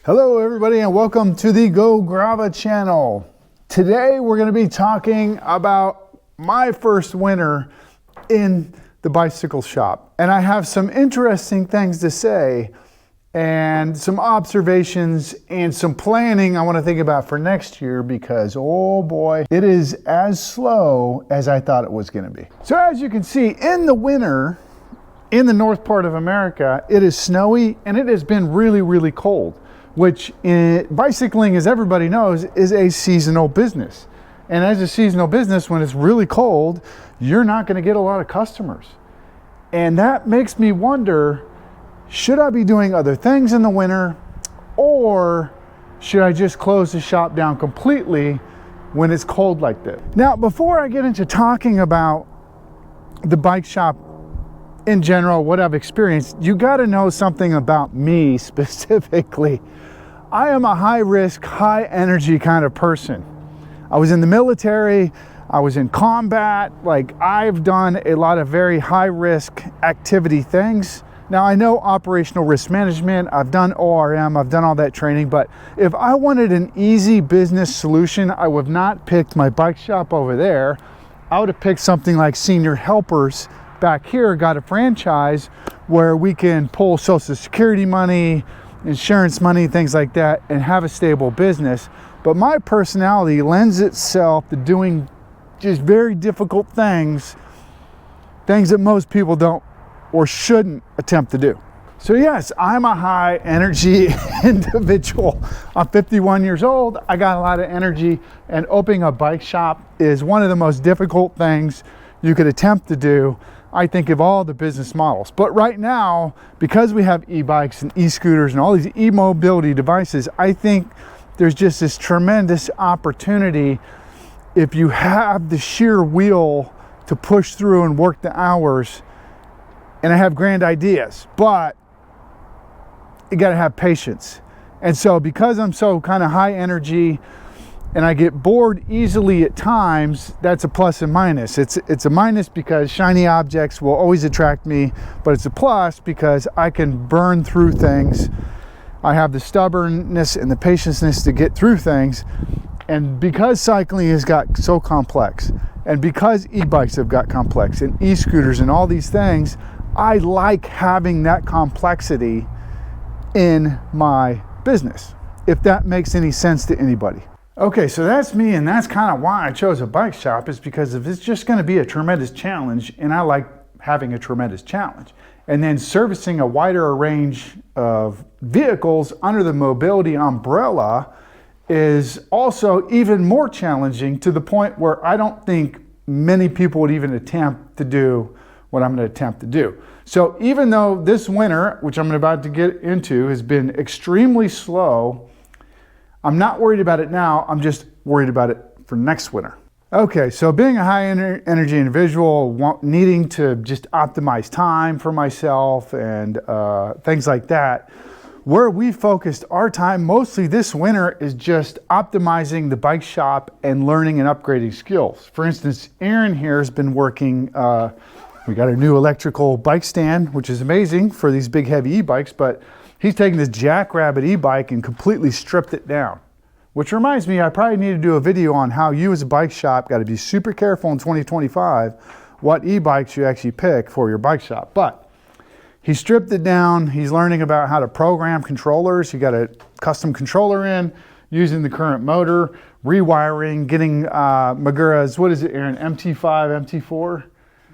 Hello everybody and welcome to the Go Grava channel. Today we're going to be talking about my first winter in the bicycle shop. And I have some interesting things to say and some observations and some planning I want to think about for next year because, oh boy, it is as slow as I thought it was going to be. So as you can see, in the winter, in the north part of America, it is snowy and it has been really, really cold, which bicycling, as everybody knows, is a seasonal business. And as a seasonal business, when it's really cold, you're not going to get a lot of customers. And that makes me wonder, should I be doing other things in the winter, or should I just close the shop down completely when it's cold like this? Now, before I get into talking about the bike shop in general, what I've experienced, you got to know something about me specifically. I am a high risk, high energy kind of person. I was in the military, I was in combat, like I've done a lot of very high risk activity things. Now I know operational risk management, I've done ORM, I've done all that training, but if I wanted an easy business solution, I would have not picked my bike shop over there. I would have picked something like Senior Helpers back here, got a franchise where we can pull Social Security money, insurance money, things like that, and have a stable business. But my personality lends itself to doing just very difficult things that most people don't or shouldn't attempt to do. So yes, I'm a high energy individual. I'm 51 years old. I got a lot of energy, and opening a bike shop is one of the most difficult things you could attempt to do, I think, of all the business models. But right now, because we have e-bikes and e-scooters and all these e-mobility devices, I think there's just this tremendous opportunity if you have the sheer will to push through and work the hours. And I have grand ideas, but you got to have patience. And so because I'm so kind of high energy and I get bored easily at times, that's a plus and minus. It's a minus because shiny objects will always attract me, but it's a plus because I can burn through things. I have the stubbornness and the patience to get through things. And because cycling has got so complex, and because e-bikes have got complex, and e-scooters and all these things, I like having that complexity in my business, if that makes any sense to anybody. Okay, so that's me, and that's kind of why I chose a bike shop, is because if it's just going to be a tremendous challenge, and I like having a tremendous challenge, and then servicing a wider range of vehicles under the mobility umbrella is also even more challenging, to the point where I don't think many people would even attempt to do what I'm going to attempt to do. So even though this winter, which I'm about to get into, has been extremely slow, I'm not worried about it now. I'm just worried about it for next winter. Okay, so being a high energy individual, needing to just optimize time for myself and things like that, where we focused our time mostly this winter is just optimizing the bike shop and learning and upgrading skills. For instance, Aaron here has been working, we got a new electrical bike stand, which is amazing for these big heavy e-bikes, but he's taken this Jackrabbit e-bike and completely stripped it down. Which reminds me, I probably need to do a video on how you as a bike shop got to be super careful in 2025 what e-bikes you actually pick for your bike shop. But he stripped it down. He's learning about how to program controllers. He got a custom controller in, using the current motor, rewiring, getting Magura's, what is it, Aaron, MT5, MT4?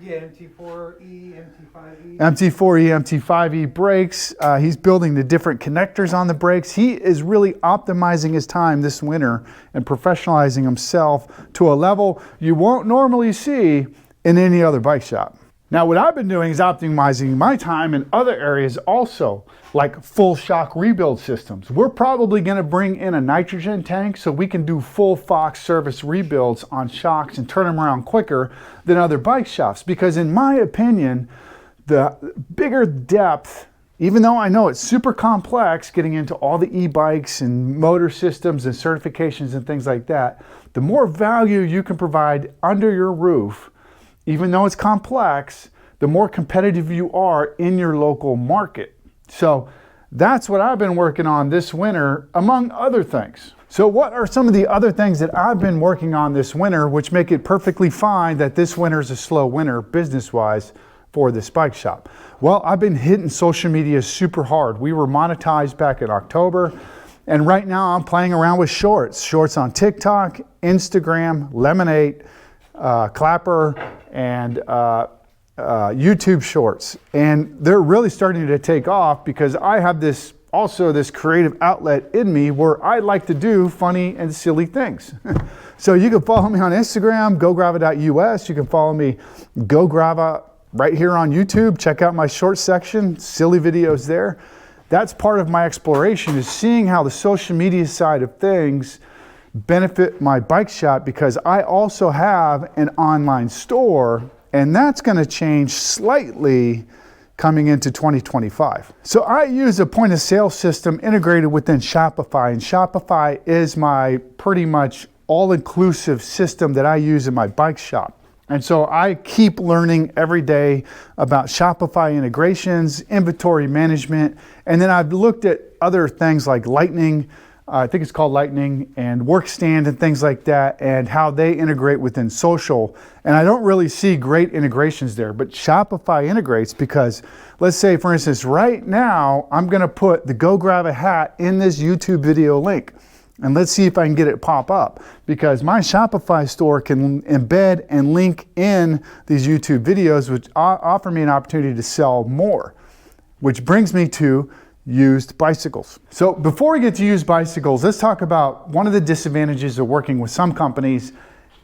Yeah, MT4E, MT5E. MT4E, MT5E brakes. He's building the different connectors on the brakes. He is really optimizing his time this winter and professionalizing himself to a level you won't normally see in any other bike shop. Now, what I've been doing is optimizing my time in other areas also, like full shock rebuild systems. We're probably going to bring in a nitrogen tank so we can do full Fox service rebuilds on shocks and turn them around quicker than other bike shops. Because in my opinion, the bigger depth, even though I know it's super complex getting into all the e-bikes and motor systems and certifications and things like that, the more value you can provide under your roof, even though it's complex, the more competitive you are in your local market. So That's what I've been working on this winter, among other things. So what are some of the other things that I've been working on this winter, which make it perfectly fine that this winter is a slow winter business-wise for this bike shop? Well, I've been hitting social media super hard. We were monetized back in October, and right now I'm playing around with shorts on TikTok, Instagram, Lemonade, Clapper, and YouTube shorts. And they're really starting to take off because I have this creative outlet in me where I like to do funny and silly things. So you can follow me on Instagram, gograva.us. You can follow me, gograva, right here on YouTube. Check out my short section, silly videos there. That's part of my exploration, is seeing how the social media side of things benefit my bike shop, because I also have an online store, and that's going to change slightly coming into 2025. So I use a point of sale system integrated within Shopify, and Shopify is my pretty much all-inclusive system that I use in my bike shop. And so I keep learning every day about Shopify integrations, inventory management, and then I've looked at other things like Lightning, I think it's called Lightning, and Workstand and things like that, and how they integrate within social. And I don't really see great integrations there, but Shopify integrates because, let's say for instance, right now, I'm gonna put the Go Grab a Hat in this YouTube video link. And let's see if I can get it pop up, because my Shopify store can embed and link in these YouTube videos, which offer me an opportunity to sell more, which brings me to used bicycles. So before we get to used bicycles, let's talk about one of the disadvantages of working with some companies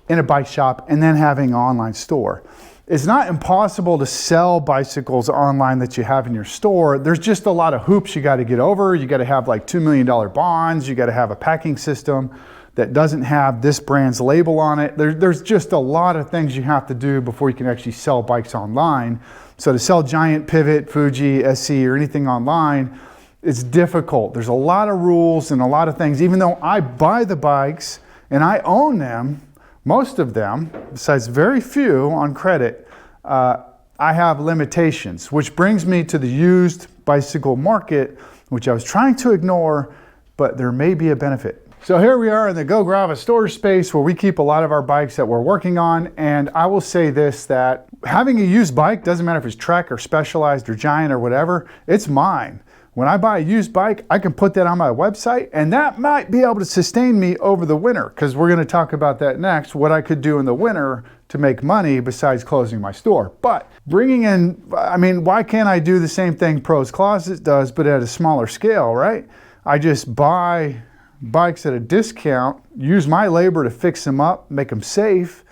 in a bike shop and then having an online store. It's not impossible to sell bicycles online that you have in your store. There's just a lot of hoops you got to get over. You got to have like $2 million bonds. You got to have a packing system that doesn't have this brand's label on it. There's just a lot of things you have to do before you can actually sell bikes online. So to sell Giant, Pivot, Fuji, SC, or anything online, it's difficult. There's a lot of rules and a lot of things. Even though I buy the bikes and I own them, most of them, besides very few on credit, I have limitations, which brings me to the used bicycle market, which I was trying to ignore, but there may be a benefit. So here we are in the Go Grava storage space where we keep a lot of our bikes that we're working on. And I will say this, that having a used bike, doesn't matter if it's Trek or Specialized or Giant or whatever, it's mine. When I buy a used bike, I can put that on my website, and that might be able to sustain me over the winter, because we're going to talk about that next, what I could do in the winter to make money besides closing my store. But bringing in, I mean, why can't I do the same thing Pros Closet does, but at a smaller scale, right? I just buy bikes at a discount, use my labor to fix them up, make them safe,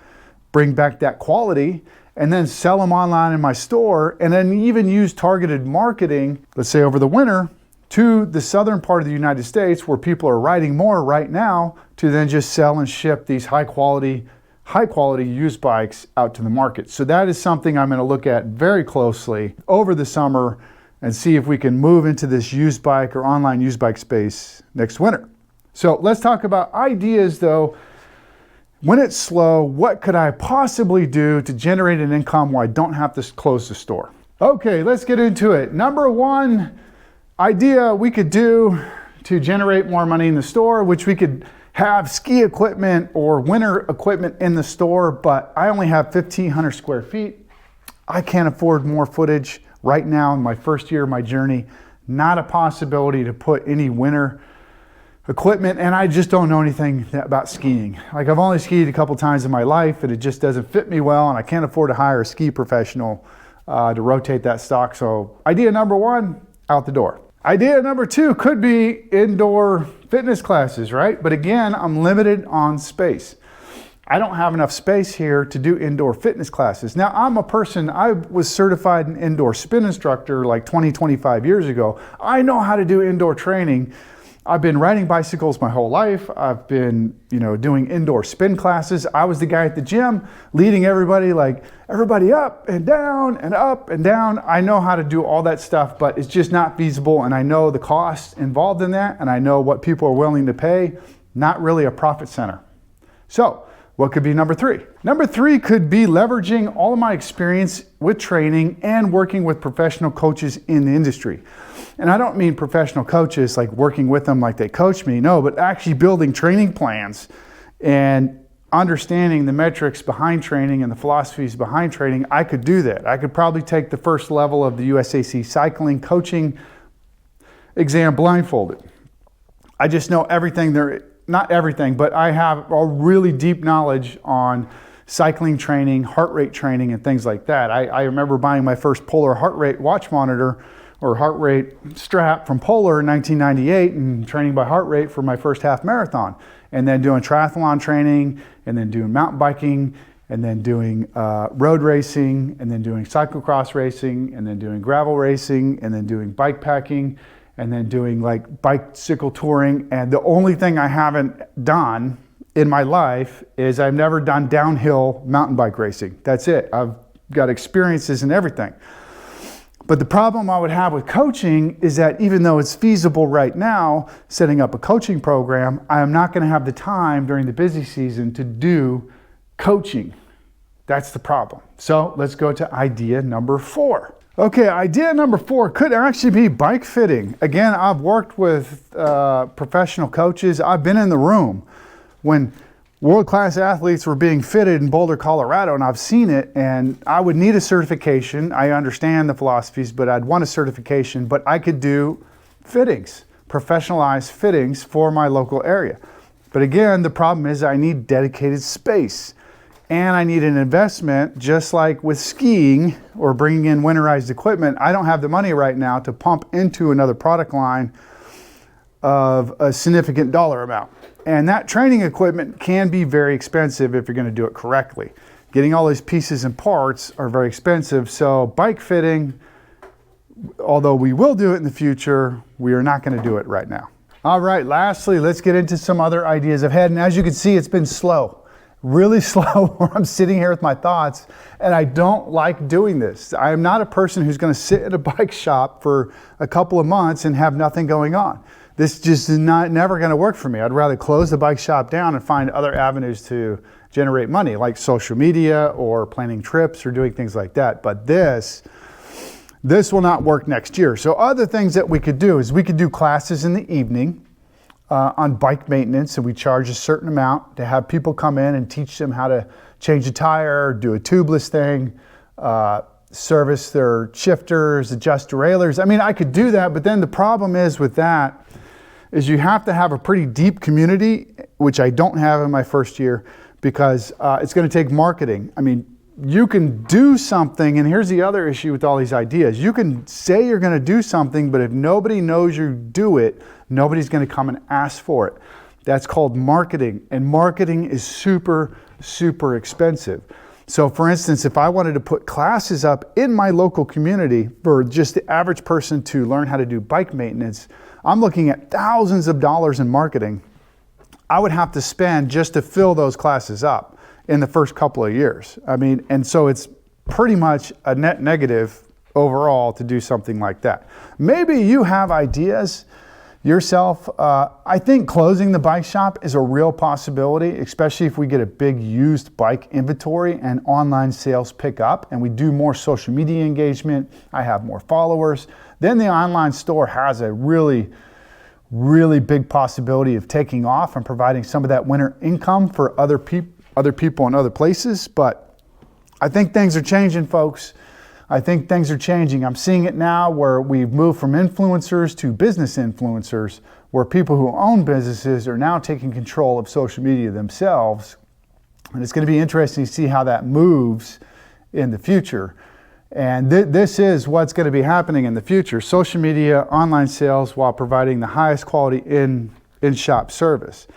bring back that quality, and then sell them online in my store, and then even use targeted marketing, let's say over the winter, to the southern part of the United States where people are riding more right now, to then just sell and ship these high quality used bikes out to the market. So that is something I'm going to look at very closely over the summer and see if we can move into this used bike or online used bike space next winter. So let's talk about ideas though. When it's slow, what could I possibly do to generate an income where I don't have to close the store? Okay, let's get into it. Number one idea we could do to generate more money in the store, which we could have ski equipment or winter equipment in the store, but I only have 1,500 square feet. I can't afford more footage right now in my first year of my journey. Not a possibility to put any winter equipment, and I just don't know anything about skiing. Like, I've only skied a couple times in my life, and it just doesn't fit me well, and I can't afford to hire a ski professional to rotate that stock. So idea number one, out the door. Idea number two could be indoor fitness classes, right? But again, I'm limited on space. I don't have enough space here to do indoor fitness classes. Now, I'm a person, I was certified an indoor spin instructor like 25 years ago. I know how to do indoor training. I've been riding bicycles my whole life. I've been, doing indoor spin classes. I was the guy at the gym leading everybody, like everybody up and down and up and down. I know how to do all that stuff, but it's just not feasible. And I know the costs involved in that. And I know what people are willing to pay. Not really a profit center. So what could be number three? Number three could be leveraging all of my experience with training and working with professional coaches in the industry. And I don't mean professional coaches like working with them like they coach me, no, but actually building training plans and understanding the metrics behind training and the philosophies behind training. I could do that. I could probably take the first level of the USAC cycling coaching exam blindfolded. I just know everything there, not everything, but I have a really deep knowledge on cycling training, heart rate training, and things like that. I remember buying my first Polar heart rate watch monitor or heart rate strap from Polar in 1998 and training by heart rate for my first half marathon. And then doing triathlon training, and then doing mountain biking, and then doing road racing, and then doing cyclocross racing, and then doing gravel racing, and then doing bike packing, and then doing like bicycle touring. And the only thing I haven't done in my life is I've never done downhill mountain bike racing. That's it. I've got experiences in everything. But the problem I would have with coaching is that even though it's feasible right now, setting up a coaching program, I am not going to have the time during the busy season to do coaching. That's the problem. So let's go to idea number 4. Okay, idea number 4 could actually be bike fitting. Again, I've worked with professional coaches. I've been in the room when world-class athletes were being fitted in Boulder, Colorado, and I've seen it, and I would need a certification. I understand the philosophies, but I'd want a certification, but I could do fittings, professionalized fittings for my local area. But again, the problem is I need dedicated space, and I need an investment, just like with skiing or bringing in winterized equipment. I don't have the money right now to pump into another product line of a significant dollar amount. And that training equipment can be very expensive if you're going to do it correctly. Getting all these pieces and parts are very expensive. So bike fitting, although we will do it in the future, we are not going to do it right now. All right, lastly, let's get into some other ideas I've had. And as you can see, it's been slow, really slow, where I'm sitting here with my thoughts, and I don't like doing this. I am not a person who's going to sit at a bike shop for a couple of months and have nothing going on. This just is never going to work for me. I'd rather close the bike shop down and find other avenues to generate money, like social media or planning trips or doing things like that. But this will not work next year. So other things that we could do is we could do classes in the evening on bike maintenance, and we charge a certain amount to have people come in and teach them how to change a tire, do a tubeless thing, service their shifters, adjust derailleurs. I mean, I could do that, but then the problem is with that is you have to have a pretty deep community, which I don't have in my first year, because it's going to take marketing. I mean, you can do something, and here's the other issue with all these ideas. You can say you're going to do something, but if nobody knows you do it, nobody's going to come and ask for it. That's called marketing, and marketing is super, super expensive. So for instance, if I wanted to put classes up in my local community for just the average person to learn how to do bike maintenance, I'm looking at thousands of dollars in marketing I would have to spend just to fill those classes up in the first couple of years. I mean, and so it's pretty much a net negative overall to do something like that. Maybe you have ideas yourself. I think closing the bike shop is a real possibility, especially if we get a big used bike inventory and online sales pick up and we do more social media engagement. I have more followers. Then the online store has a really big possibility of taking off and providing some of that winter income for other people in other places. But I think things are changing, folks. I think things are changing. I'm seeing it now where we've moved from influencers to business influencers, where people who own businesses are now taking control of social media themselves. And it's going to be interesting to see how that moves in the future. And this is what's going to be happening in the future. Social media, online sales, while providing the highest quality in-shop service.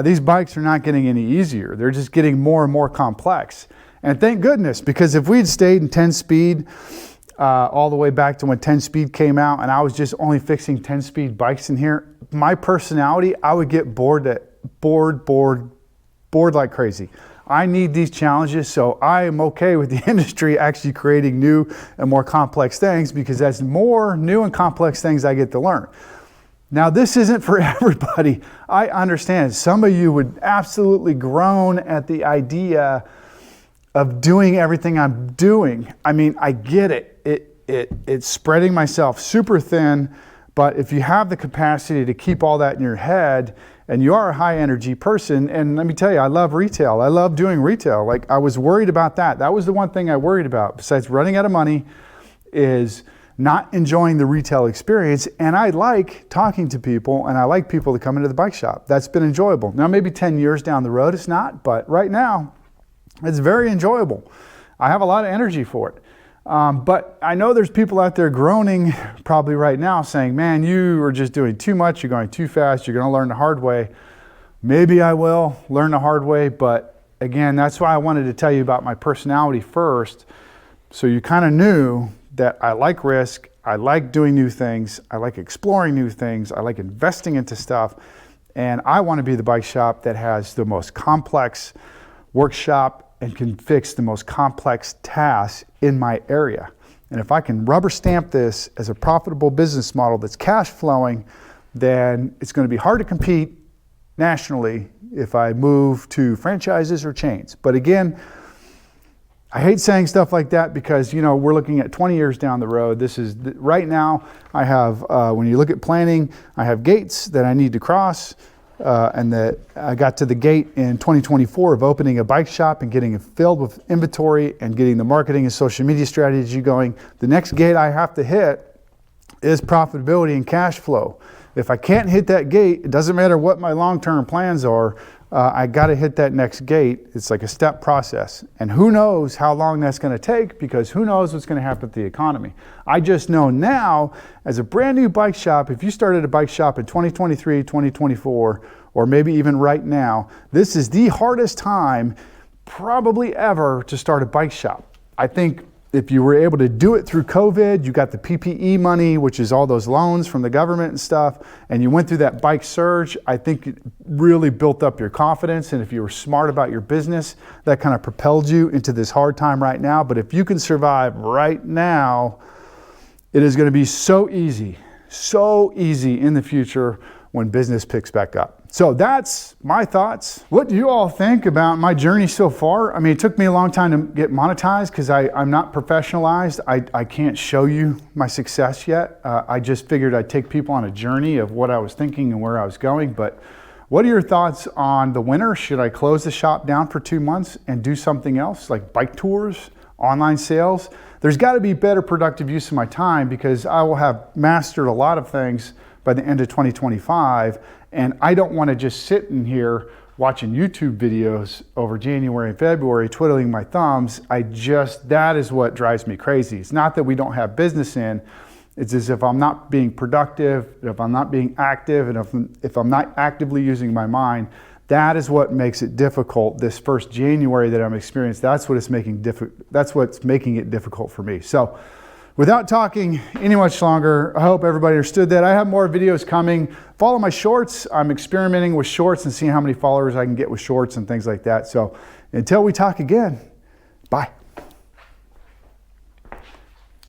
These bikes are not getting any easier. They're just getting more and more complex. And thank goodness, because if we'd stayed in 10-speed all the way back to when 10-speed came out and I was just only fixing 10-speed bikes in here, my personality, I would get bored like crazy. I need these challenges, so I am okay with the industry actually creating new and more complex things, because that's more new and complex things I get to learn. Now, this isn't for everybody. I understand. Some of you would absolutely groan at the idea of doing everything I'm doing. I mean, I get it. It's spreading myself super thin, But if you have the capacity to keep all that in your head, and you are a high energy person, and let me tell you, I love retail. I love doing retail. Like, I was worried about that. That was the one thing I worried about, besides running out of money, is not enjoying the retail experience. And I like talking to people, and I like people to come into the bike shop. That's been enjoyable. Now, maybe 10 years down the road, it's not, but right now, it's very enjoyable. I have a lot of energy for it. But I know there's people out there groaning probably right now saying, man, you are just doing too much. You're going too fast. You're going to learn the hard way. Maybe I will learn the hard way. But again, that's why I wanted to tell you about my personality first. So you kind of knew that I like risk. I like doing new things. I like exploring new things. I like investing into stuff. And I want to be the bike shop that has the most complex workshop and can fix the most complex tasks in my area. And if I can rubber stamp this as a profitable business model that's cash flowing, then it's going to be hard to compete nationally if I move to franchises or chains. But again, I hate saying stuff like that because, you know, we're looking at 20 years down the road. This is right now. I have, when you look at planning, I have gates that I need to cross. And that I got to the gate in 2024 of opening a bike shop and getting it filled with inventory and getting the marketing and social media strategy going. The next gate I have to hit is profitability and cash flow. If I can't hit that gate, it doesn't matter what my long-term plans are, I got to hit that next gate. It's like a step process. And who knows how long that's going to take, because who knows what's going to happen with the economy. I just know now, as a brand new bike shop, if you started a bike shop in 2023, 2024, or maybe even right now, this is the hardest time probably ever to start a bike shop. I think if you were able to do it through COVID, you got the PPE money, which is all those loans from the government and stuff, and you went through that bike surge, I think it really built up your confidence. And if you were smart about your business, that kind of propelled you into this hard time right now. But if you can survive right now, it is going to be so easy in the future when business picks back up. So that's my thoughts. What do you all think about my journey so far? I mean, it took me a long time to get monetized because I'm not professionalized. I can't show you my success yet. I just figured I'd take people on a journey of what I was thinking and where I was going. But what are your thoughts on the winter? Should I close the shop down for 2 months and do something else like bike tours, online sales? There's got to be better productive use of my time because I will have mastered a lot of things by the end of 2025. And I don't want to just sit in here watching YouTube videos over January and February, twiddling my thumbs. That is what drives me crazy. It's not that we don't have business in, it's as if I'm not being productive, if I'm not being active, and if I'm not actively using my mind, that is what makes it difficult this first January that I'm experiencing. That's what's making it difficult for me. So without talking any much longer, I hope everybody understood that. I have more videos coming. Follow my shorts. I'm experimenting with shorts and seeing how many followers I can get with shorts and things like that. So until we talk again, bye.